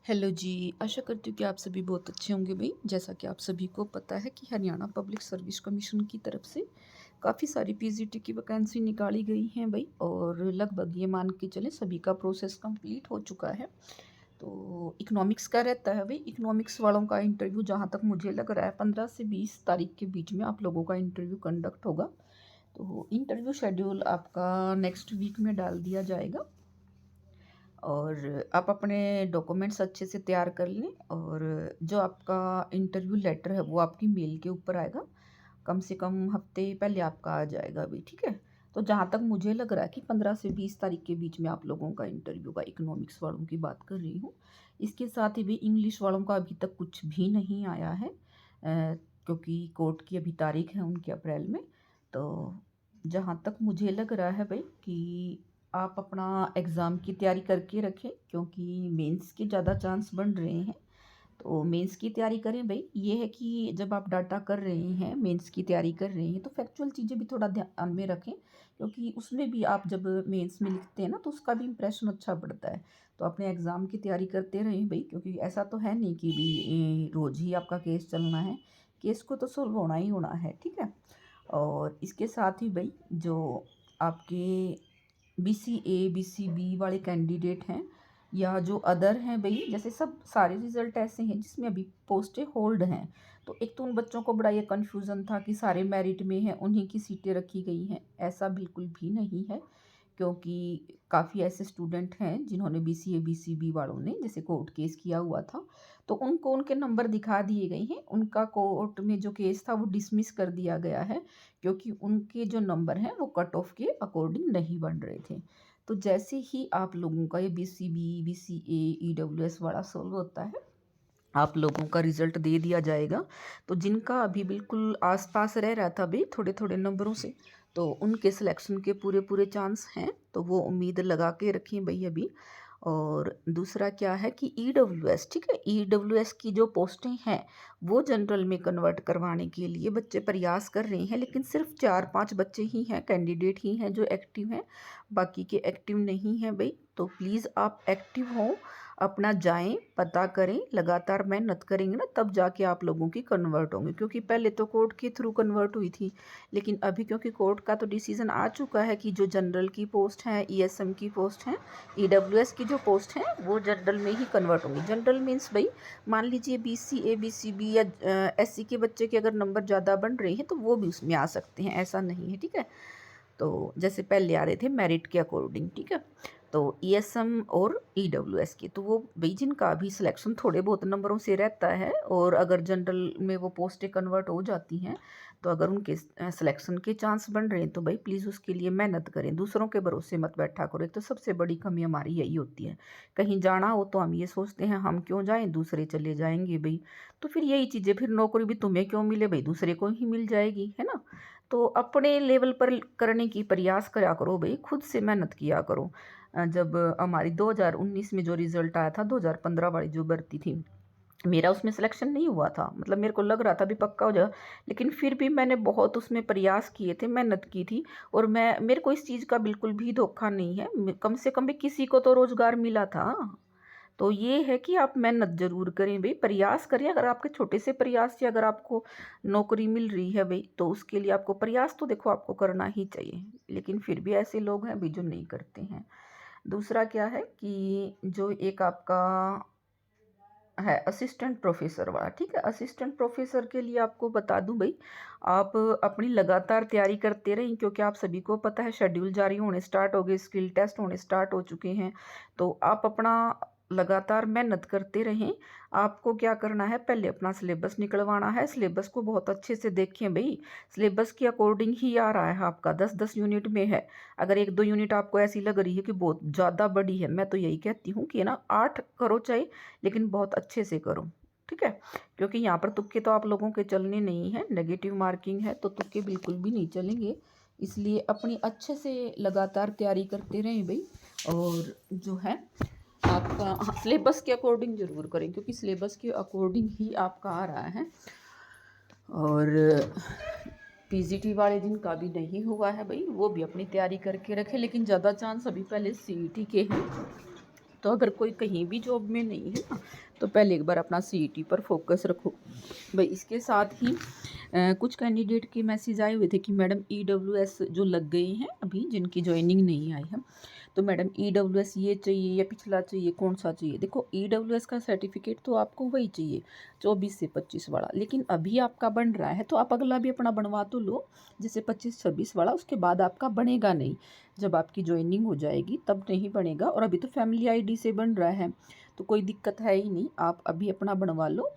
Hello जी, आशा करती हूँ कि आप सभी बहुत अच्छे होंगे भई। जैसा कि आप सभी को पता है कि हरियाणा पब्लिक सर्विस कमीशन की तरफ से काफ़ी सारी पीजीटी की वैकेंसी निकाली गई हैं भई और लगभग ये मान के चलें सभी का प्रोसेस कंप्लीट हो चुका है। तो इकोनॉमिक्स का रहता है भई, इकोनॉमिक्स वालों का इंटरव्यू जहाँ तक मुझे लग रहा है 15 से 20 तारीख के बीच में आप लोगों का इंटरव्यू कंडक्ट होगा। तो इंटरव्यू शेड्यूल आपका नेक्स्ट वीक में डाल दिया जाएगा। और आप अपने डॉक्यूमेंट्स अच्छे से तैयार कर लें और जो आपका इंटरव्यू लेटर है वो आपकी मेल के ऊपर आएगा। कम से कम हफ्ते पहले आपका आ जाएगा अभी, ठीक है। तो जहाँ तक मुझे लग रहा है कि 15 से 20 तारीख के बीच में आप लोगों का इंटरव्यू का इकोनॉमिक्स वालों की बात कर रही हूँ। इसके साथ ही भी इंग्लिश वालों का अभी तक कुछ भी नहीं आया है, क्योंकि कोर्ट की अभी तारीख है उनकी अप्रैल में। तो जहाँ तक मुझे लग रहा है भाई कि आप अपना एग्ज़ाम की तैयारी करके रखें, क्योंकि मेंस के ज़्यादा चांस बन रहे हैं। तो मेंस की तैयारी करें भाई। ये है कि जब आप डाटा कर रहे हैं, मेंस की तैयारी कर रहे हैं, तो फैक्चुअल चीज़ें भी थोड़ा ध्यान में रखें, क्योंकि उसमें भी आप जब मेंस में लिखते हैं ना तो उसका भी इम्प्रेशन अच्छा पड़ता है। तो अपने एग्ज़ाम की तैयारी करते रहें भाई, क्योंकि ऐसा तो है नहीं कि भी रोज़ ही आपका केस चलना है। केस को तो सॉल्व होना ही होना है, ठीक है। और इसके साथ ही भाई जो आपके बीसीए बीसीबी वाले कैंडिडेट हैं या जो अदर हैं भाई, जैसे सब सारे रिज़ल्ट ऐसे हैं जिसमें अभी पोस्टें होल्ड हैं। तो एक तो उन बच्चों को बड़ा ये कन्फ्यूज़न था कि सारे मेरिट में हैं, उन्हीं की सीटें रखी गई हैं। ऐसा बिल्कुल भी नहीं है, क्योंकि काफ़ी ऐसे स्टूडेंट हैं जिन्होंने बीसीए बीसीबी वालों ने जैसे कोर्ट केस किया हुआ था, तो उनको उनके नंबर दिखा दिए गए हैं। उनका कोर्ट में जो केस था वो डिसमिस कर दिया गया है, क्योंकि उनके जो नंबर हैं वो कट ऑफ के अकॉर्डिंग नहीं बन रहे थे। तो जैसे ही आप लोगों का ये बीसीबी बीसीए ईडब्ल्यूएस वाला सॉल्व होता है, आप लोगों का रिजल्ट दे दिया जाएगा। तो जिनका अभी बिल्कुल आसपास रह रहा था भाई थोड़े थोड़े नंबरों से, तो उनके सिलेक्शन के पूरे पूरे चांस हैं। तो वो उम्मीद लगा के रखें भाई अभी। और दूसरा क्या है कि ईडब्ल्यूएस, ठीक है, ईडब्ल्यूएस की जो पोस्टें हैं वो जनरल में कन्वर्ट करवाने के लिए बच्चे प्रयास कर रहे हैं, लेकिन सिर्फ 4-5 बच्चे ही हैं, कैंडिडेट ही हैं जो एक्टिव हैं, बाकी के एक्टिव नहीं हैं भाई। तो प्लीज़ आप एक्टिव हों, अपना जाएं, पता करें, लगातार मेहनत करेंगे ना तब जाके आप लोगों की कन्वर्ट होंगे। क्योंकि पहले तो कोर्ट के थ्रू कन्वर्ट हुई थी, लेकिन अभी क्योंकि कोर्ट का तो डिसीज़न आ चुका है कि जो जनरल की पोस्ट हैं, ईएसएम की पोस्ट हैं, ईडब्ल्यूएस की जो पोस्ट हैं वो जनरल में ही कन्वर्ट होंगी। जनरल मीन्स भाई मान लीजिए बीसीए बीसीबी या एससी के बच्चे के अगर नंबर ज़्यादा बन रहे हैं तो वो भी उसमें आ सकते हैं, ऐसा नहीं है, ठीक है। तो जैसे पहले आ रहे थे मेरिट के अकॉर्डिंग, ठीक है। तो ईएसएम और ईडब्ल्यूएस की तो वो भाई जिनका अभी सिलेक्शन थोड़े बहुत नंबरों से रहता है, और अगर जनरल में वो पोस्टें कन्वर्ट हो जाती हैं, तो अगर उनके सिलेक्शन के चांस बन रहे हैं तो भाई प्लीज़ उसके लिए मेहनत करें, दूसरों के भरोसे मत बैठा करो। एक तो सबसे बड़ी कमी हमारी यही होती है, कहीं जाना हो तो हम ये सोचते हैं हम क्यों जाएं, दूसरे चले जाएंगे भाई। तो फिर यही चीज़ें, फिर नौकरी भी तुम्हें क्यों मिले भाई, दूसरे को ही मिल जाएगी, है ना। तो अपने लेवल पर करने की प्रयास करा करो भाई, खुद से मेहनत किया करो। जब हमारी 2019 में जो रिज़ल्ट आया था, 2015 वाली जो भर्ती थी, मेरा उसमें सिलेक्शन नहीं हुआ था। मतलब मेरे को लग रहा था अभी पक्का हो जाएगा, लेकिन फिर भी मैंने बहुत उसमें प्रयास किए थे, मेहनत की थी। और मेरे को इस चीज़ का बिल्कुल भी धोखा नहीं है, कम से कम भी किसी को तो रोज़गार मिला था। तो ये है कि आप मेहनत ज़रूर करें भाई, प्रयास करें। अगर आपके छोटे से प्रयास से अगर आपको नौकरी मिल रही है भाई, तो उसके लिए आपको प्रयास तो देखो आपको करना ही चाहिए। लेकिन फिर भी ऐसे लोग हैं भाई जो नहीं करते हैं। दूसरा क्या है कि जो एक आपका है असिस्टेंट प्रोफेसर वाला, ठीक है, असिस्टेंट प्रोफेसर के लिए आपको बता दूं भाई, आप अपनी लगातार तैयारी करते रहें, क्योंकि आप सभी को पता है शेड्यूल जारी होने स्टार्ट हो गए, स्किल टेस्ट होने स्टार्ट हो चुके हैं। तो आप अपना लगातार मेहनत करते रहें। आपको क्या करना है, पहले अपना सिलेबस निकलवाना है। सिलेबस को बहुत अच्छे से देखें भाई, सिलेबस के अकॉर्डिंग ही आ रहा है आपका, 10-10 यूनिट में है। अगर 1-2 यूनिट आपको ऐसी लग रही है कि बहुत ज़्यादा बड़ी है, मैं तो यही कहती हूँ कि ना 8 करो चाहे, लेकिन बहुत अच्छे से करो, ठीक है। क्योंकि यहाँ पर तुक्के तो आप लोगों के चलने नहीं हैं, नेगेटिव मार्किंग है तो तुक्के बिल्कुल भी नहीं चलेंगे। इसलिए अपनी अच्छे से लगातार तैयारी करते रहें भाई। और जो है आपका, हाँ, सिलेबस के अकॉर्डिंग ज़रूर करें, क्योंकि सिलेबस के अकॉर्डिंग ही आपका आ रहा है। और पीजीटी वाले दिन का भी नहीं हुआ है भाई, वो भी अपनी तैयारी करके रखें, लेकिन ज़्यादा चांस अभी पहले सीईटी के हैं। तो अगर कोई कहीं भी जॉब में नहीं है ना, तो पहले एक बार अपना सीईटी पर फोकस रखो भाई। इसके साथ ही कुछ कैंडिडेट के मैसेज आए हुए थे कि मैडम ईडब्ल्यूएस जो लग गए हैं अभी, जिनकी ज्वाइनिंग नहीं आई है, तो मैडम ईडब्ल्यूएस ये चाहिए या पिछला चाहिए, कौन सा चाहिए। देखो ईडब्ल्यूएस का सर्टिफिकेट तो आपको वही चाहिए 24 से 25 वाला, लेकिन अभी आपका बन रहा है तो आप अगला भी अपना बनवा तो लो, जैसे 25-26 वाला। उसके बाद आपका बनेगा नहीं, जब आपकी ज्वाइनिंग हो जाएगी तब नहीं बनेगा। और अभी तो फैमिली आईडी से बन रहा है तो कोई दिक्कत है ही नहीं, आप अभी अपना बनवा लो,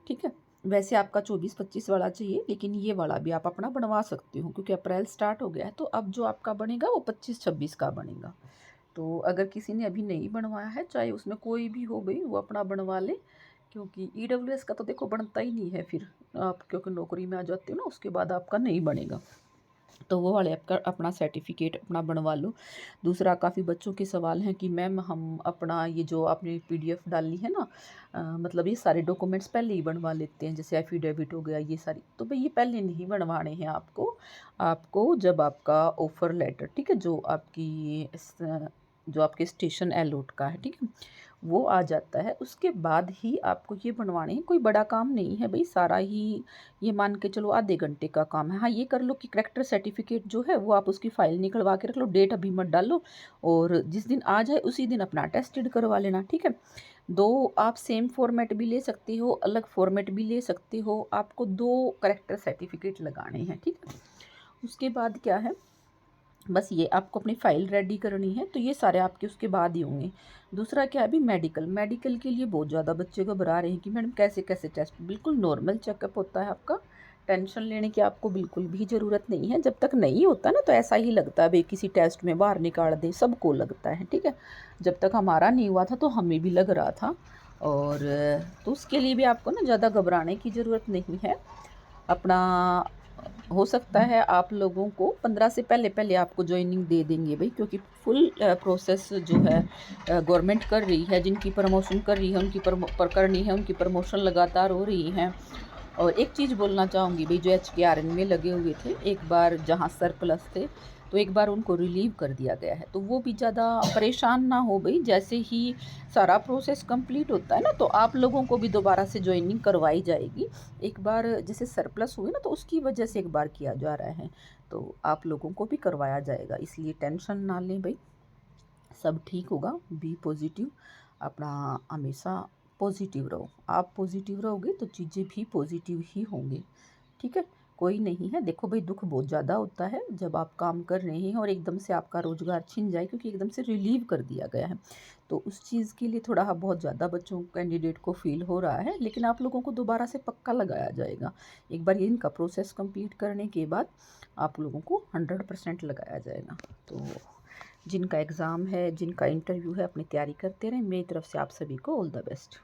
ठीक है। वैसे आपका 24-25 वाला चाहिए, लेकिन ये वाला भी आप अपना बनवा सकते हो, क्योंकि अप्रैल स्टार्ट हो गया है, तो अब जो आपका बनेगा वो 25-26 का बनेगा। तो अगर किसी ने अभी नहीं बनवाया है, चाहे उसमें कोई भी हो भाई, वो अपना बनवा ले, क्योंकि ईडब्ल्यूएस का तो देखो बनता ही नहीं है फिर आप, क्योंकि नौकरी में आ जाते हो ना, उसके बाद आपका नहीं बनेगा। तो वो वाले आपका अपना सर्टिफिकेट अपना बनवा लो। दूसरा, काफ़ी बच्चों के सवाल हैं कि मैम हम अपना ये जो आपने पीडीएफ डाली है ना, मतलब ये सारे डॉक्यूमेंट्स पहले ही बनवा लेते हैं, जैसे एफिडेविट हो गया ये सारी, तो भाई ये पहले नहीं बनवाने हैं आपको। आपको जब आपका ऑफ़र लेटर, ठीक है, जो आपके स्टेशन अलॉट का है, ठीक है, वो आ जाता है, उसके बाद ही आपको ये बनवाने हैं। कोई बड़ा काम नहीं है भाई, सारा ही ये मान के चलो आधे घंटे का काम है। हाँ, ये कर लो कि करेक्टर सर्टिफिकेट जो है वो आप उसकी फ़ाइल निकलवा के रख लो, डेट अभी मत डालो, और जिस दिन आ जाए उसी दिन अपना अटेस्टेड करवा लेना, ठीक है। 2 आप सेम फॉर्मेट भी ले सकते हो, अलग फॉर्मेट भी ले सकते हो, आपको 2 करेक्टर सर्टिफिकेट लगाने हैं, ठीक है। उसके बाद क्या है, बस ये आपको अपनी फ़ाइल रेडी करनी है, तो ये सारे आपके उसके बाद ही होंगे। दूसरा क्या है अभी, मेडिकल के लिए बहुत ज़्यादा बच्चे घबरा रहे हैं कि मैडम कैसे कैसे टेस्ट। बिल्कुल नॉर्मल चेकअप होता है आपका, टेंशन लेने की आपको बिल्कुल भी ज़रूरत नहीं है। जब तक नहीं होता ना तो ऐसा ही लगता है भाई किसी टेस्ट में बाहर निकाल दे, सबको लगता है, ठीक है। जब तक हमारा नहीं हुआ था तो हमें भी लग रहा था, और तो उसके लिए भी आपको ना ज़्यादा घबराने की ज़रूरत नहीं है। अपना हो सकता है आप लोगों को 15 से पहले पहले आपको ज्वाइनिंग दे देंगे भाई, क्योंकि फुल प्रोसेस जो है गवर्नमेंट कर रही है, जिनकी प्रमोशन कर रही है उनकी करनी है, उनकी प्रमोशन लगातार हो रही है। और एक चीज़ बोलना चाहूँगी भाई, जो HKRN में लगे हुए थे, एक बार जहाँ सरप्लस थे तो एक बार उनको रिलीव कर दिया गया है, तो वो भी ज़्यादा परेशान ना हो भाई। जैसे ही सारा प्रोसेस कंप्लीट होता है ना, तो आप लोगों को भी दोबारा से ज्वाइनिंग करवाई जाएगी। एक बार जैसे सरप्लस हुए ना, तो उसकी वजह से एक बार किया जा रहा है, तो आप लोगों को भी करवाया जाएगा, इसलिए टेंशन ना लें भाई, सब ठीक होगा। बी पॉजिटिव, अपना हमेशा पॉजिटिव रहो। आप पॉजिटिव रहोगे तो चीज़ें भी पॉजिटिव ही होंगी, ठीक है। कोई नहीं है, देखो भाई दुख बहुत ज़्यादा होता है जब आप काम कर रहे हैं और एकदम से आपका रोज़गार छिन जाए, क्योंकि एकदम से रिलीव कर दिया गया है, तो उस चीज़ के लिए थोड़ा बहुत ज़्यादा बच्चों कैंडिडेट को फील हो रहा है। लेकिन आप लोगों को दोबारा से पक्का लगाया जाएगा, एक बार ये इनका प्रोसेस कंप्लीट करने के बाद आप लोगों को 100% लगाया जाएगा। तो जिनका एग्ज़ाम है, जिनका इंटरव्यू है, अपनी तैयारी करते रहें। मेरी तरफ से आप सभी को ऑल द बेस्ट।